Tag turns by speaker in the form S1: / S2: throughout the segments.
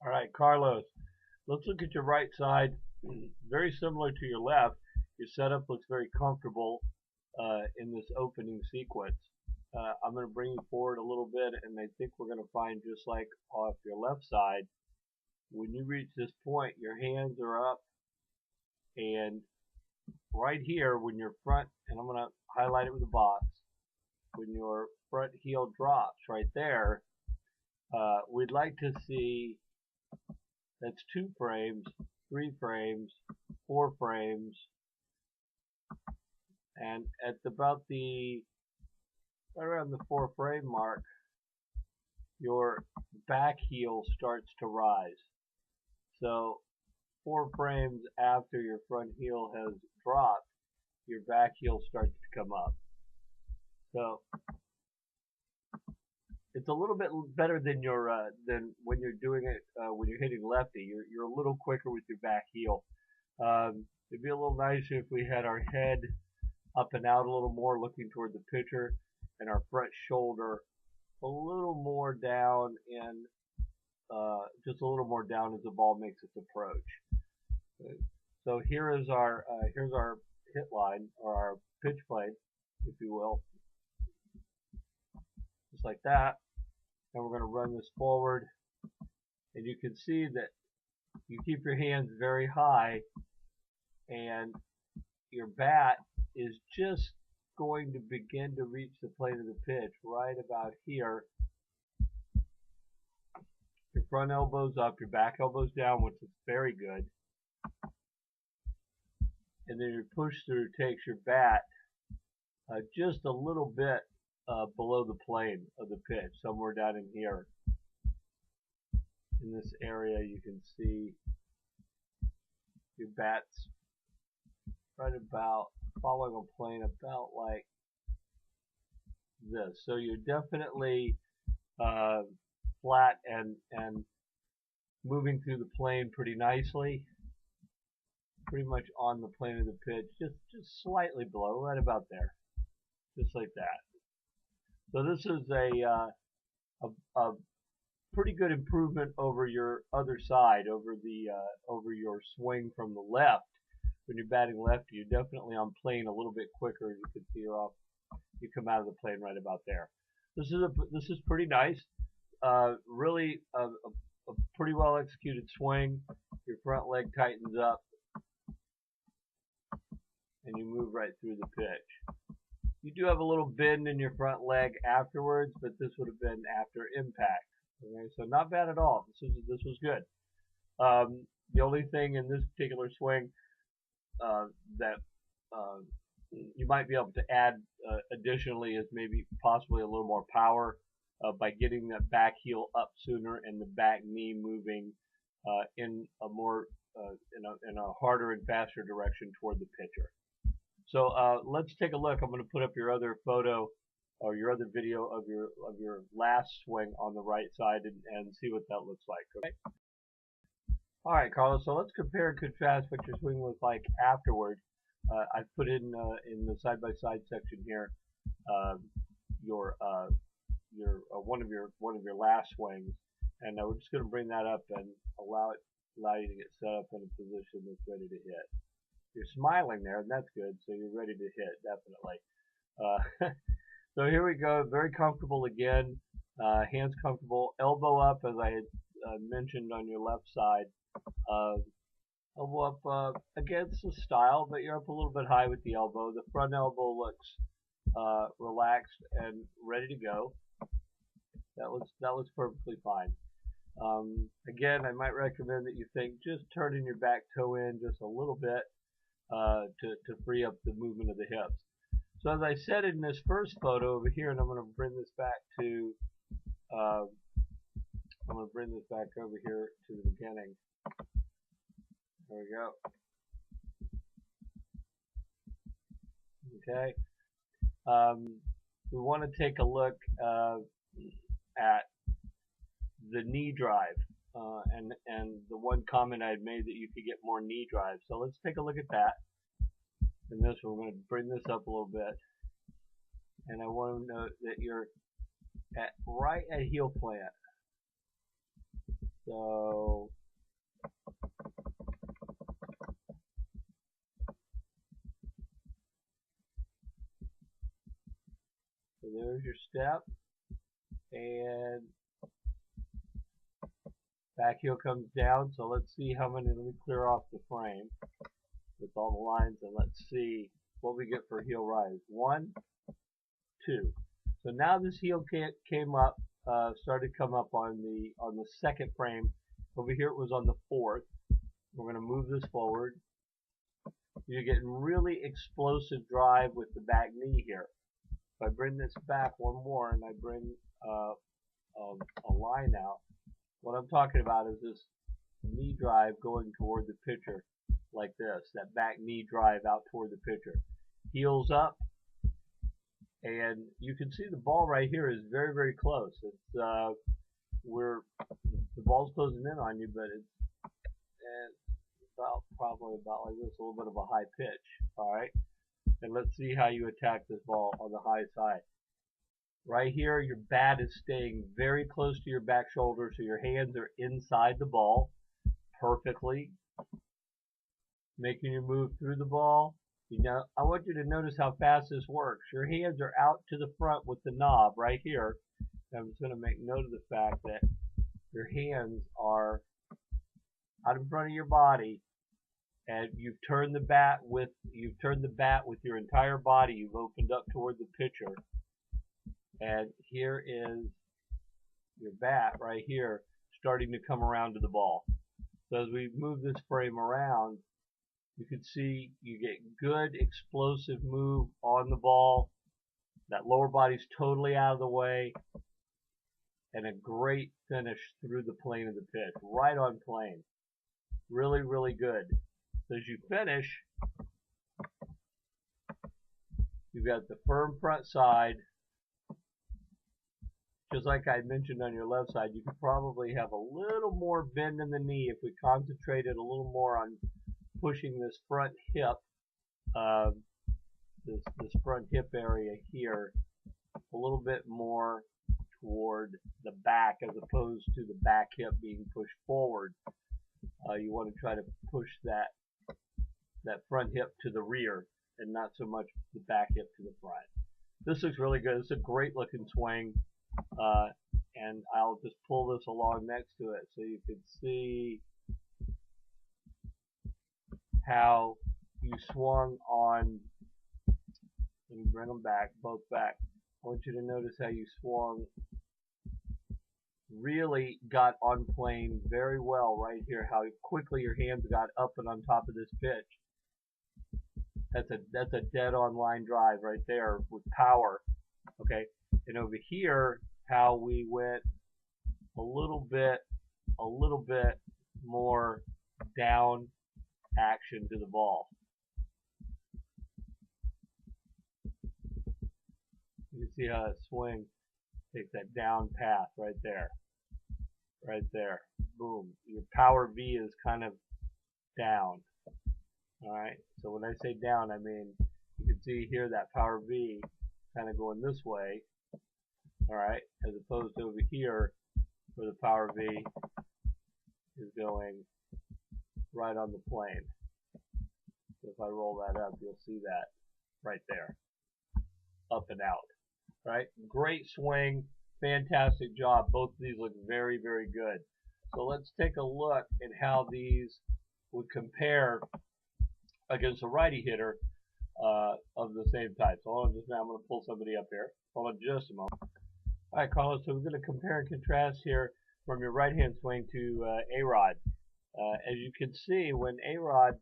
S1: All right, Carlos, let's look at your right side. Very similar to your left. Your setup looks very comfortable in this opening sequence. I'm going to bring you forward a little bit, and I think we're going to find just like off your left side, when you reach this point, your hands are up, and right here, when your front, and I'm going to highlight it with a box, when your front heel drops right there, we'd like to see that's 2 frames, 3 frames, 4 frames, and at about the right around the 4 frame mark, your back heel starts to rise. So 4 frames after your front heel has dropped, your back heel starts to come up. So it's a little bit better than your than when you're doing it when you're hitting lefty. You're a little quicker with your back heel. It'd be a little nicer if we had our head up and out a little more, looking toward the pitcher, and our front shoulder a little more down and just a little more down as the ball makes its approach. So here's our hit line, or our pitch plane, if you will, just like that. And we're going to run this forward, and you can see that you keep your hands very high, and your bat is just going to begin to reach the plane of the pitch right about here. Your front elbow's up, your back elbow's down, which is very good. And then your push through takes your bat just a little bit below the plane of the pitch, somewhere down in here. In this area, you can see your bat's right about following a plane about like this. So you're definitely flat and moving through the plane pretty nicely, pretty much on the plane of the pitch, just slightly below, right about there, just like that. So this is a pretty good improvement over your other side, over your swing from the left. When you're batting lefty, you're definitely on plane a little bit quicker. You can see you come out of the plane right about there. This is pretty nice. Really a pretty well executed swing. Your front leg tightens up, and you move right through the pitch. You do have a little bend in your front leg afterwards, but this would have been after impact. Okay, so not bad at all. This was good. The only thing in this particular swing that you might be able to add additionally is maybe possibly a little more power by getting that back heel up sooner and the back knee moving in a more in a harder and faster direction toward the pitcher. So let's take a look. I'm going to put up your other photo or your other video of your last swing on the right side and see what that looks like. Okay. All right, Carlos. So let's compare and contrast what your swing was like afterward. I put in the side-by-side section here your one of your last swings, and we're just going to bring that up and allow you to get set up in a position that's ready to hit. You're smiling there, and that's good. So you're ready to hit, definitely. So here we go. Very comfortable again. Hands comfortable. Elbow up, as I had mentioned on your left side. Elbow up against the style, but you're up a little bit high with the elbow. The front elbow looks relaxed and ready to go. That looks perfectly fine. Again, I might recommend that you think just turning your back toe in just a little bit to free up the movement of the hips. So as I said in this first photo over here, and I'm going to bring this back to over here to the beginning. There we go. Okay. We want to take a look at the knee drive, and the one comment I had made that you could get more knee drive. So let's take a look at that. And this one, we're going to bring this up a little bit, and I want to note that you're right at heel plant. So there's your step, and back heel comes down. So let's see how many. Let me clear off the frame with all the lines, and let's see what we get for heel rise. 1, 2. So now this heel came up, started to come up on the second frame. Over here it was on the fourth. We're going to move this forward. You're getting really explosive drive with the back knee here. If I bring this back one more and I bring a line out, what I'm talking about is this knee drive going toward the pitcher like this, that back knee drive out toward the pitcher. Heels up, and you can see the ball right here is very, very close. It's the ball's closing in on you, but it's probably about like this, a little bit of a high pitch. All right, and let's see how you attack this ball on the high side. Right here, your bat is staying very close to your back shoulder, so your hands are inside the ball perfectly, making you move through the ball. I want you to notice how fast this works. Your hands are out to the front with the knob right here. I'm just going to make note of the fact that your hands are out in front of your body, and you've turned the bat with your entire body. You've opened up toward the pitcher, and here is your bat right here starting to come around to the ball. So as we move this frame around, you can see you get good explosive move on the ball. That lower body's totally out of the way, and a great finish through the plane of the pitch, right on plane. Really, really good. So as you finish, you've got the firm front side. Just like I mentioned on your left side, you could probably have a little more bend in the knee if we concentrated a little more on pushing this front hip, this front hip area here, a little bit more toward the back as opposed to the back hip being pushed forward. You want to try to push that front hip to the rear and not so much the back hip to the front. This looks really good. It's a great looking swing, and I'll just pull this along next to it so you can see how you swung on. Let me bring them back, both back. I want you to notice how you swung, really got on plane very well right here, how quickly your hands got up and on top of this pitch. That's a dead on line drive right there with power. Okay, and over here, how we went a little bit more down action to the ball. You can see how that swing takes that down path right there. Right there. Boom. Your power V is kind of down. Alright, so when I say down, I mean you can see here that power V kind of going this way. Alright, as opposed to over here where the power V is going right on the plane. So if I roll that up, you'll see that right there. Up and out. Right? Great swing. Fantastic job. Both of these look very, very good. So let's take a look at how these would compare against a righty hitter of the same type. So hold on just now. I'm going to pull somebody up here. Hold on just a moment. All right, Carlos. So we're going to compare and contrast here from your right hand swing to A-Rod. As you can see, when A-Rod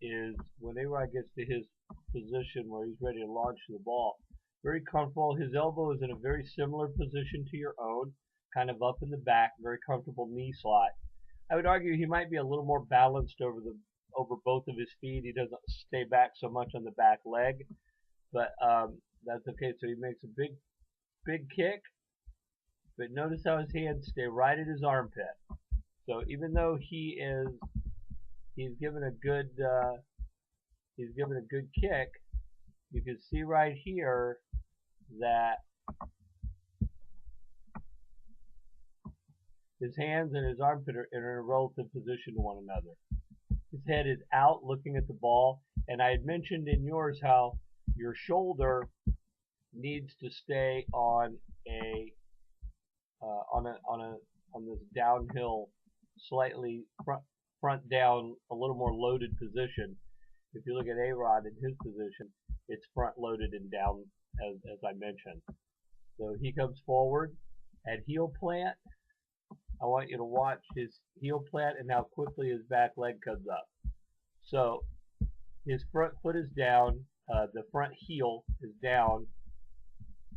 S1: gets to his position where he's ready to launch the ball, very comfortable. His elbow is in a very similar position to your own, kind of up in the back, very comfortable knee slot. I would argue he might be a little more balanced over both of his feet. He doesn't stay back so much on the back leg, but that's okay. So he makes a big kick, but notice how his hands stay right at his armpit. So even though he's given a good kick, you can see right here that His hands and his armpit are in a relative position to one another. His head is out looking at the ball, and I had mentioned in yours how your shoulder needs to stay on a on this downhill, slightly front down, a little more loaded position. If you look at A-Rod in his position, it's front loaded and down as I mentioned. So he comes forward at heel plant. I want you to watch his heel plant and how quickly his back leg comes up. So his front foot is down, the front heel is down,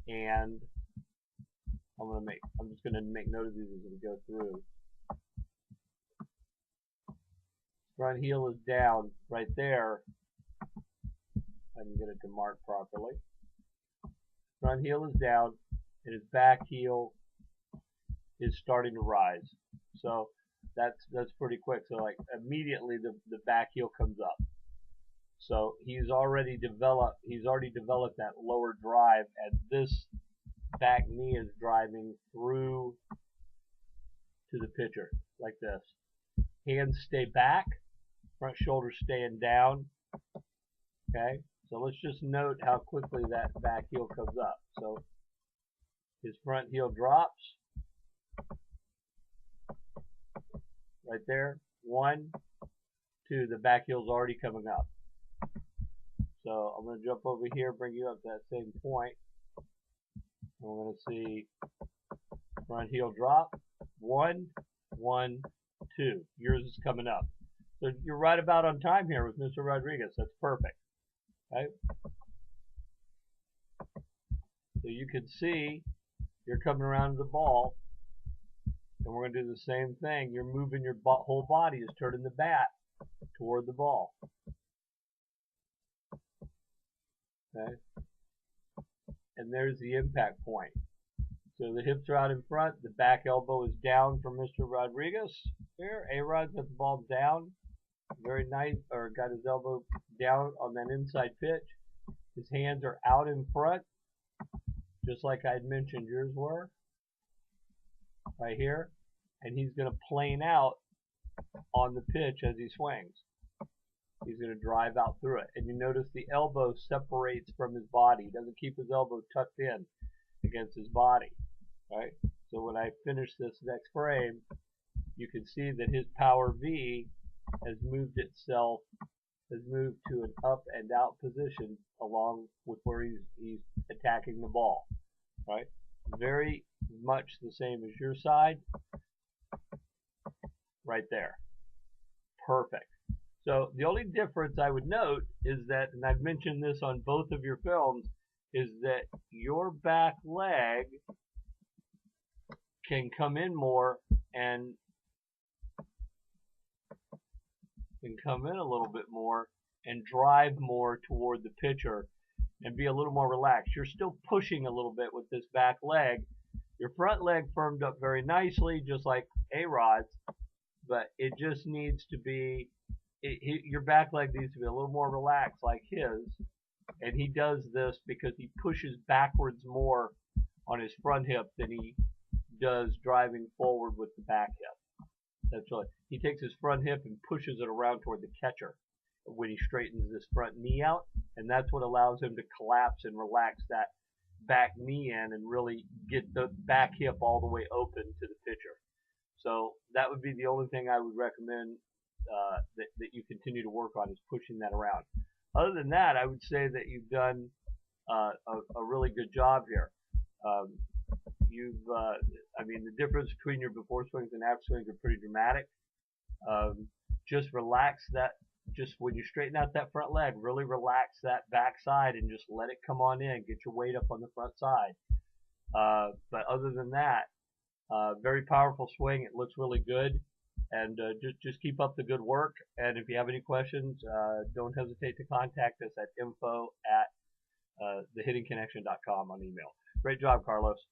S1: and I'm just gonna make note of these as we go through. Front heel is down right there. I can get it to mark properly. Front heel is down, and his back heel is starting to rise. So that's pretty quick. So like immediately the back heel comes up. So he's already developed that lower drive, and this back knee is driving through to the pitcher like this. Hands stay back, front shoulder staying down. Okay, so let's just note how quickly that back heel comes up. So his front heel drops right there. 1, 2, the back heel's already coming up. So I'm going to jump over here, bring you up to that same point. We're going to see front heel drop. 1, 1, 2. Yours is coming up. So you're right about on time here with Mr. Rodriguez. That's perfect. Right? So you can see you're coming around to the ball, and we're going to do the same thing. You're moving your whole body is turning the bat toward the ball. Okay? And there's the impact point. So the hips are out in front, the back elbow is down for Mr. Rodriguez. Here, A-Rod's got the ball down. Very nice, or got his elbow down on that inside pitch. His hands are out in front, just like I had mentioned yours were. Right here. And he's going to plane out on the pitch as he swings. He's going to drive out through it. And you notice the elbow separates from his body. He doesn't keep his elbow tucked in against his body. Right? So when I finish this next frame, you can see that his power V has moved to an up and out position along with where he's attacking the ball. Right? Very much the same as your side. Right there. Perfect. So the only difference I would note is that, and I've mentioned this on both of your films, is that your back leg can come in more and can come in a little bit more and drive more toward the pitcher and be a little more relaxed. You're still pushing a little bit with this back leg. Your front leg firmed up very nicely, just like A-Rod's, but it just needs to be, your back leg needs to be a little more relaxed like his, and he does this because he pushes backwards more on his front hip than he does driving forward with the back hip. That's right. He takes his front hip and pushes it around toward the catcher when he straightens this front knee out, and that's what allows him to collapse and relax that back knee in and really get the back hip all the way open to the pitcher. So that would be the only thing I would recommend that you continue to work on, is pushing that around. Other than that, I would say that you've done a really good job here. I mean, the difference between your before swings and after swings are pretty dramatic. Just relax that. Just when you straighten out that front leg, really relax that back side and just let it come on in. Get your weight up on the front side. But other than that, very powerful swing. It looks really good. And just keep up the good work. And if you have any questions, don't hesitate to contact us at info@thehittingconnection.com on email. Great job, Carlos.